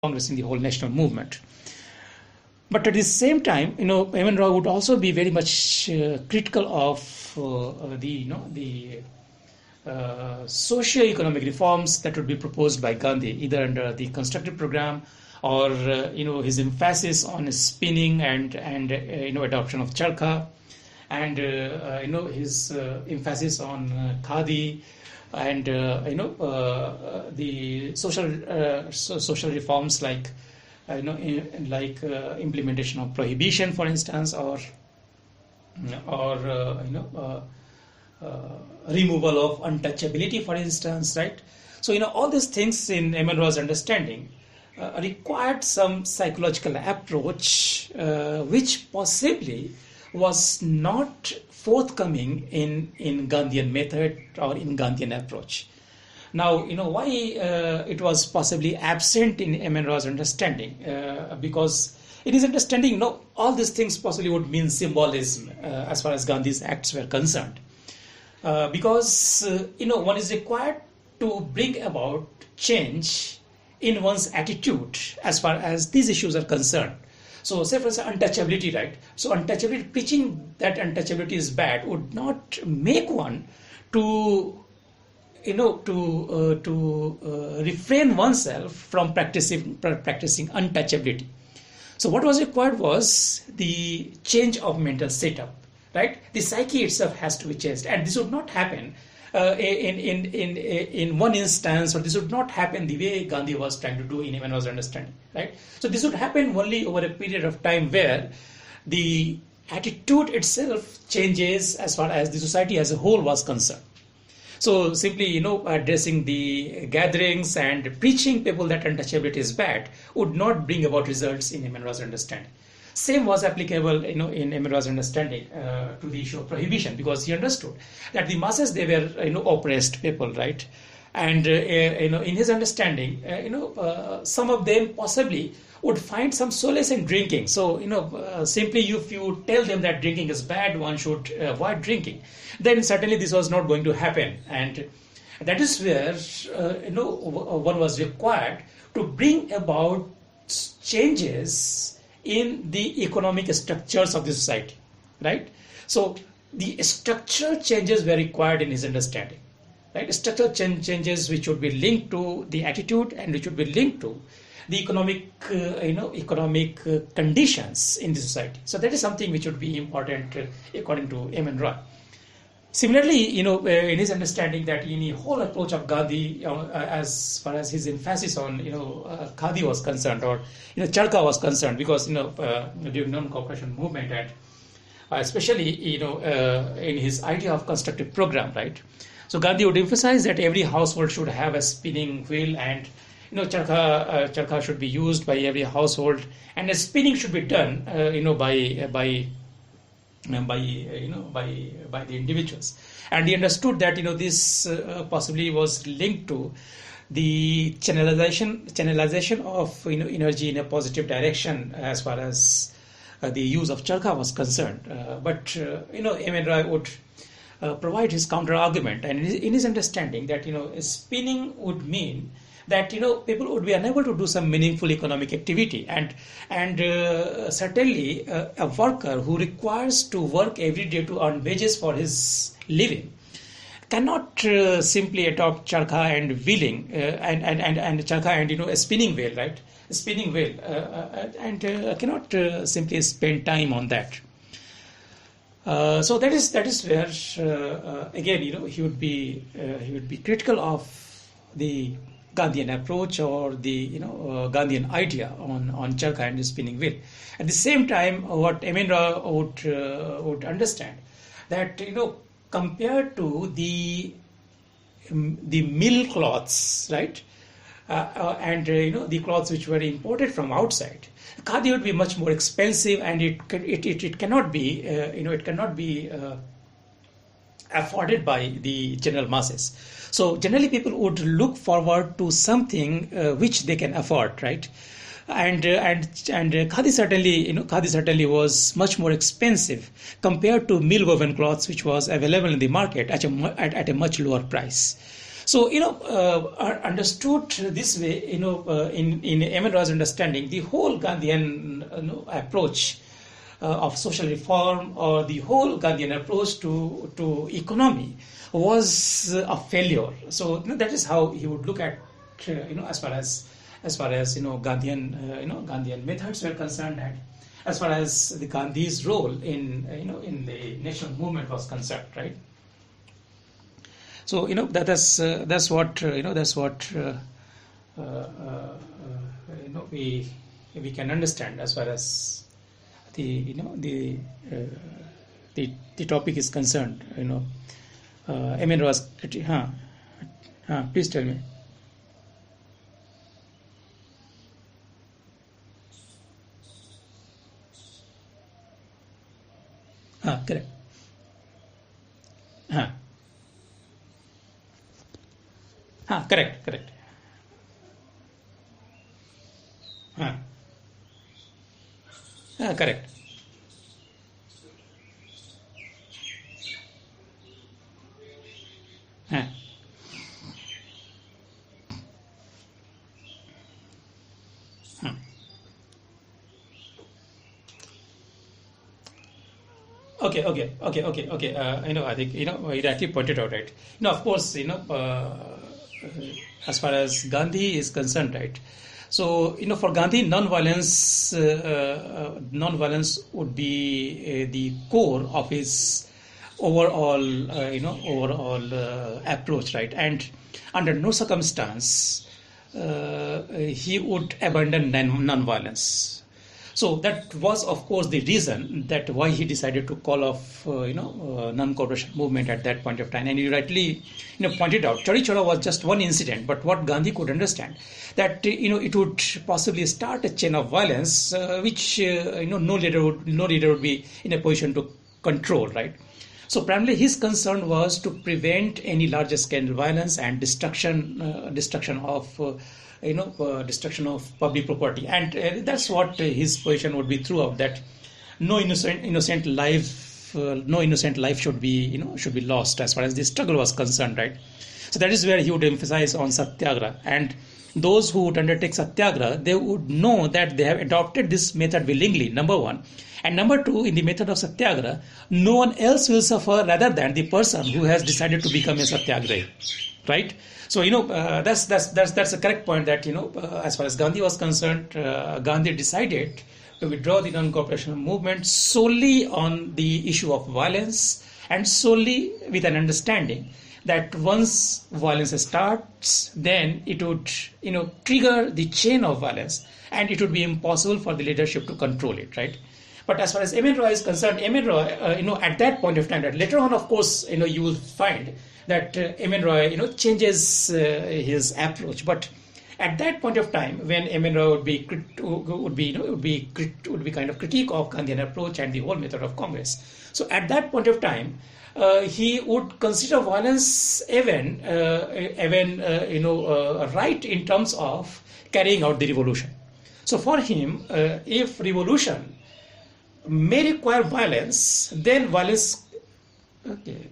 Congress, in the whole national movement. But at the same time, M.N. Roy would also be very much critical of the socio-economic reforms that would be proposed by Gandhi, either under the constructive program or his emphasis on spinning and adoption of charkha, and his emphasis on khadi, and the social reforms like implementation of prohibition, for instance, or removal of untouchability, for instance, right? So all these things in M.N. Roy's understanding required some psychological approach, which possibly was not forthcoming in Gandhian method or in Gandhian approach. Now, why it was possibly absent in M.N. Roy's understanding? Because in his understanding, all these things possibly would mean symbolism as far as Gandhi's acts were concerned. Because, one is required to bring about change in one's attitude as far as these issues are concerned. So, say for instance, untouchability, right? So, untouchability, preaching that untouchability is bad would not make one to refrain oneself from practicing untouchability. So what was required was the change of mental setup, right? The psyche itself has to be changed, and this would not happen in one instance, or this would not happen the way Gandhi was trying to do in M.N. Roy's understanding, right? So this would happen only over a period of time where the attitude itself changes as far as the society as a whole was concerned. So simply, addressing the gatherings and preaching people that untouchability is bad would not bring about results in M.N. Roy's understanding. Same was applicable, in M.N. Roy's understanding to the issue of prohibition, because he understood that the masses, they were, oppressed people, right? And in his understanding, some of them possibly would find some solace in drinking. So, simply if you tell them that drinking is bad, one should avoid drinking, then certainly this was not going to happen. And that is where, one was required to bring about changes in the economic structures of the society, right? So, the structural changes were required in his understanding, right? Structural changes which would be linked to the attitude and which would be linked to the economic conditions in the society. So that is something which would be important according to M.N. Roy. Similarly, in his understanding that in the whole approach of Gandhi, as far as his emphasis on, khadi was concerned, or, charkha was concerned, because, during non-cooperation movement, and especially, in his idea of constructive program, right? So Gandhi would emphasize that every household should have a spinning wheel, and charkha should be used by every household, and the spinning should be done, by the individuals. And he understood that this possibly was linked to the channelization of energy in a positive direction as far as the use of charkha was concerned. But M.N. Roy would provide his counter argument, and in his understanding that spinning would mean that people would be unable to do some meaningful economic activity, and certainly a worker who requires to work every day to earn wages for his living cannot simply adopt charkha and wheeling and charkha and a spinning wheel, right? A spinning wheel, and cannot simply spend time on that. So that is where again he would be critical of the Gandhian approach, or the Gandhian idea on charkha and the spinning wheel. At the same time, what M.N. Roy would understand that compared to the mill cloths, right, and the cloths which were imported from outside, khadi would be much more expensive, and it cannot be afforded by the general masses. So generally people would look forward to something which they can afford, right? And khadi certainly was much more expensive compared to mill woven cloths which was available in the market at a much lower price. So, understood this way, in M.N. Roy's understanding, the whole Gandhian approach of social reform, or the whole Gandhian approach to economy, was a failure. So that is how he would look at, as far as Gandhian methods were concerned, and as far as the Gandhi's role in the national movement was concerned, right? So that's what we can understand as far as the topic is concerned. Amin was, please tell me. Correct. Correct. Correct. Huh. Hmm. Okay. I think you rightly pointed out, right? Of course, as far as Gandhi is concerned, right? So for Gandhi, non-violence would be the core of his overall approach, right? And under no circumstance he would abandon non-violence. So that was, of course, the reason that why he decided to call off, non-cooperation movement at that point of time. And you rightly, pointed out, Chori Chora was just one incident, but what Gandhi could understand that it would possibly start a chain of violence, which no leader would be in a position to control, right? So primarily his concern was to prevent any larger scale violence and destruction of public property, and that's what his position would be throughout, that no innocent life should be lost as far as the struggle was concerned, right? So that is where he would emphasize on satyagraha, and those who would undertake satyagraha, they would know that they have adopted this method willingly, number one. And number two, in the method of satyagraha, no one else will suffer rather than the person who has decided to become a satyagrahi, right? So that's the correct point, that as far as Gandhi was concerned, Gandhi decided to withdraw the non-cooperation movement solely on the issue of violence, and solely with an understanding that once violence starts, then it would trigger the chain of violence, and it would be impossible for the leadership to control it, right? But as far as M.N. Roy is concerned, M.N. Roy, at that point of time, that later on, of course, you will find that M.N. Roy, changes his approach. But at that point of time, when M.N. Roy would be kind of critique of Gandhian approach and the whole method of Congress. So at that point of time, he would consider violence even right in terms of carrying out the revolution. So for him, if revolution may require violence, then violence. Okay.